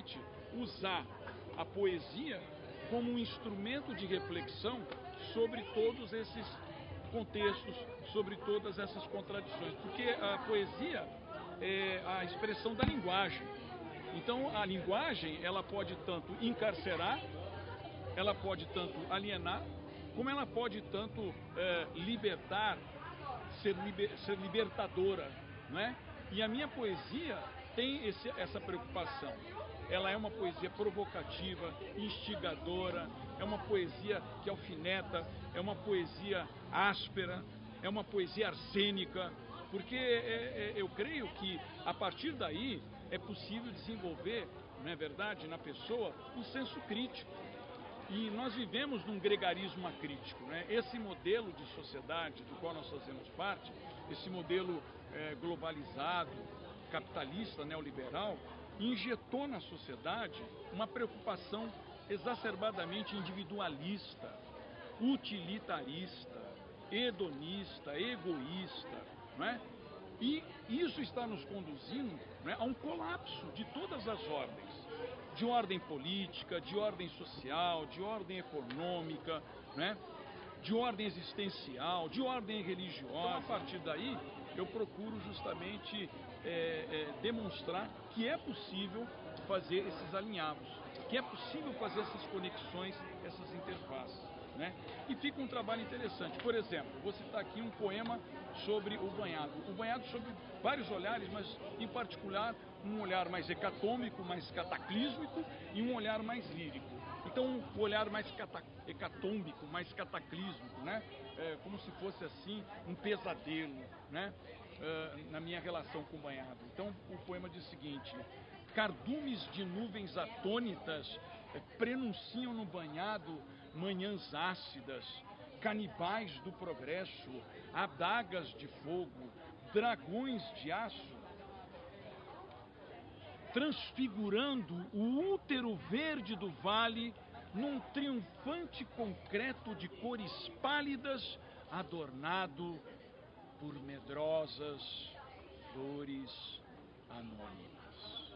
justamente usar a poesia como um instrumento de reflexão sobre todos esses contextos, sobre todas essas contradições, porque a poesia é a expressão da linguagem. Então a linguagem, ela pode tanto encarcerar, ela pode tanto alienar, como ela pode tanto libertar, ser libertadora, não é? E a minha poesia tem essa preocupação. Ela é uma poesia provocativa, instigadora, é uma poesia que alfineta, é uma poesia áspera, é uma poesia arsênica, porque eu creio que a partir daí é possível desenvolver, não é verdade, na pessoa, um senso crítico. E nós vivemos num gregarismo acrítico, né? Esse modelo de sociedade do qual nós fazemos parte, esse modelo globalizado, capitalista, neoliberal, injetou na sociedade uma preocupação exacerbadamente individualista, utilitarista, hedonista, egoísta, não é? E isso está nos conduzindo, né, a um colapso de todas as ordens, de ordem política, de ordem social, de ordem econômica, né, de ordem existencial, de ordem religiosa. Então, a partir daí, eu procuro justamente demonstrar que é possível fazer esses alinhavos, que é possível fazer essas conexões, essas interfaces, né? E fica um trabalho interessante. Por exemplo, vou citar aqui um poema sobre o banhado. O banhado sobre vários olhares, mas em particular um olhar mais hecatômico, mais cataclísmico e um olhar mais lírico. Então, o olhar mais hecatômbico, mais cataclísmico, né? Como se fosse assim um pesadelo, né? Na minha relação com o banhado. Então, o poema diz o seguinte: cardumes de nuvens atônitas prenunciam no banhado manhãs ácidas, canibais do progresso, adagas de fogo, dragões de aço, transfigurando o útero verde do vale num triunfante concreto de cores pálidas, adornado por medrosas flores anônimas.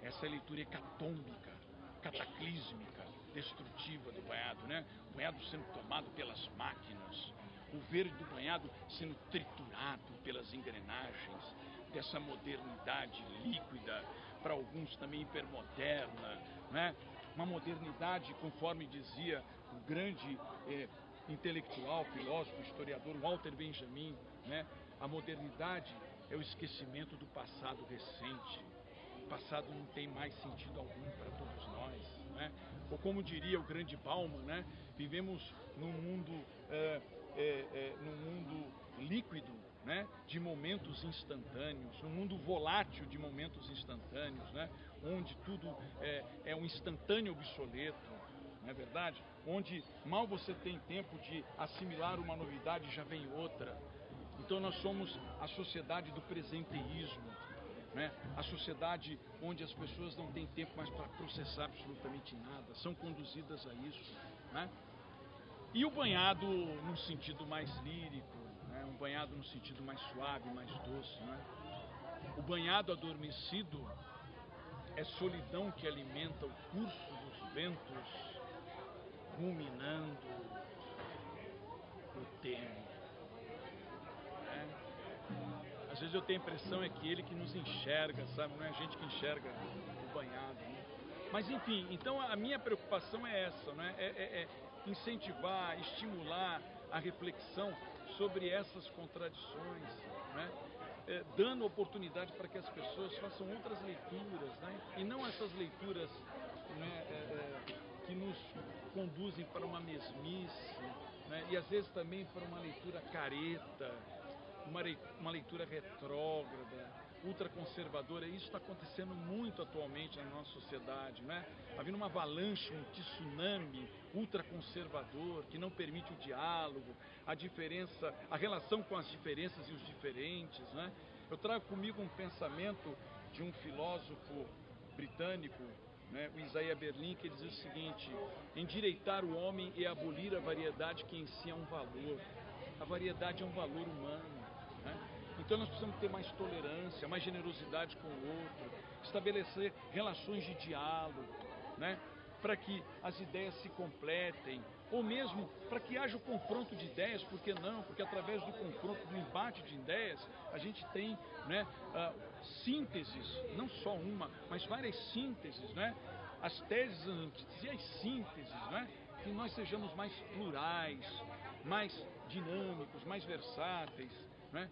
Essa é a leitura hecatômbica, cataclísmica, destrutiva do banhado, né? O banhado sendo tomado pelas máquinas, o verde do banhado sendo triturado pelas engrenagens dessa modernidade líquida, para alguns também hipermoderna, né? Uma modernidade, conforme dizia o grande intelectual, filósofo, historiador Walter Benjamin, né? A modernidade é o esquecimento do passado recente. O passado não tem mais sentido algum para todos nós, né? Ou como diria o grande Bauman, né? Vivemos num mundo líquido, né? De momentos instantâneos, num mundo volátil de momentos instantâneos, né? Onde tudo é um instantâneo obsoleto, não é verdade? Onde mal você tem tempo de assimilar uma novidade, já vem outra. Então nós somos a sociedade do presenteísmo, né? A sociedade onde as pessoas não têm tempo mais para processar absolutamente nada, são conduzidas a isso, né? E o banhado num sentido mais lírico, né? Um banhado num sentido mais suave, mais doce, né? O banhado adormecido é solidão que alimenta o curso dos ventos, ruminando o tempo. Às vezes eu tenho a impressão é que ele que nos enxerga, sabe? Não é a gente que enxerga o banhado, né? Mas enfim, então a minha preocupação é essa, né? É incentivar, estimular a reflexão sobre essas contradições, né? Dando oportunidade para que as pessoas façam outras leituras, né? E não essas leituras, né, que nos conduzem para uma mesmice, né? E às vezes também para uma leitura careta, uma leitura retrógrada, ultraconservadora. Isso está acontecendo muito atualmente na nossa sociedade, né? Havendo uma avalanche, um tsunami ultraconservador que não permite o diálogo, a relação com as diferenças e os diferentes, né? Eu trago comigo um pensamento de um filósofo britânico, né, o Isaiah Berlin, que diz o seguinte: endireitar o homem é abolir a variedade que em si é um valor. A variedade é um valor humano, né? Então nós precisamos ter mais tolerância, mais generosidade com o outro, estabelecer relações de diálogo, né? Para que as ideias se completem, ou mesmo para que haja o confronto de ideias, por que não? Porque através do confronto, do embate de ideias, a gente tem, né, sínteses, não só uma, mas várias sínteses, né? As teses, as antíteses e as sínteses, né? Que nós sejamos mais plurais, mais dinâmicos, mais versáteis, né?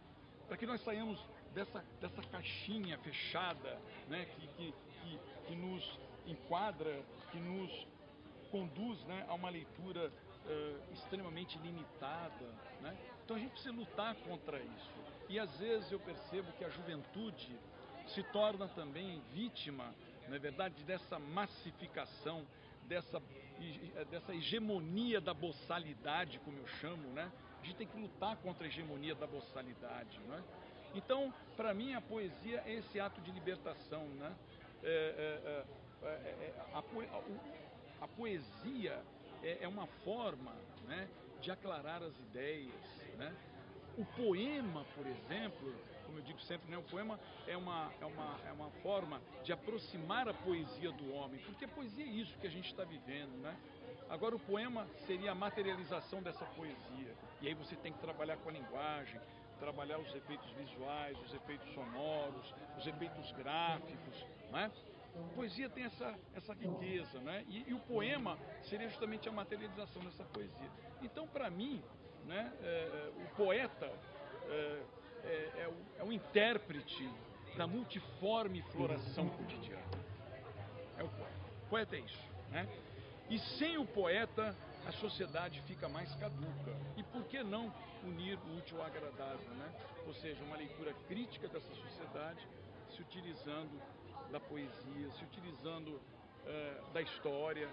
Para que nós saiamos dessa caixinha fechada, né? Que nos enquadra, que nos conduz, né, a uma leitura extremamente limitada, né? Então a gente precisa lutar contra isso. E às vezes eu percebo que a juventude se torna também vítima, na verdade, dessa massificação, dessa hegemonia da boçalidade, como eu chamo, né? A gente tem que lutar contra a hegemonia da boçalidade, né? Então, para mim, a poesia é esse ato de libertação, né? A poesia é uma forma, né, de aclarar as ideias, né? O poema, por exemplo, como eu digo sempre, né, o poema é uma forma de aproximar a poesia do homem, porque a poesia é isso que a gente está vivendo, né? Agora o poema seria a materialização dessa poesia, e aí você tem que trabalhar com a linguagem, trabalhar os efeitos visuais, os efeitos sonoros, os efeitos gráficos, né? A poesia tem essa riqueza, né? E o poema seria justamente a materialização dessa poesia. Então, para mim, né, o poeta é o intérprete da multiforme floração cotidiana. É o poeta. O poeta é isso, né? E sem o poeta, a sociedade fica mais caduca. E por que não unir o útil ao agradável, né? Ou seja, uma leitura crítica dessa sociedade, se utilizando da poesia, se utilizando da história.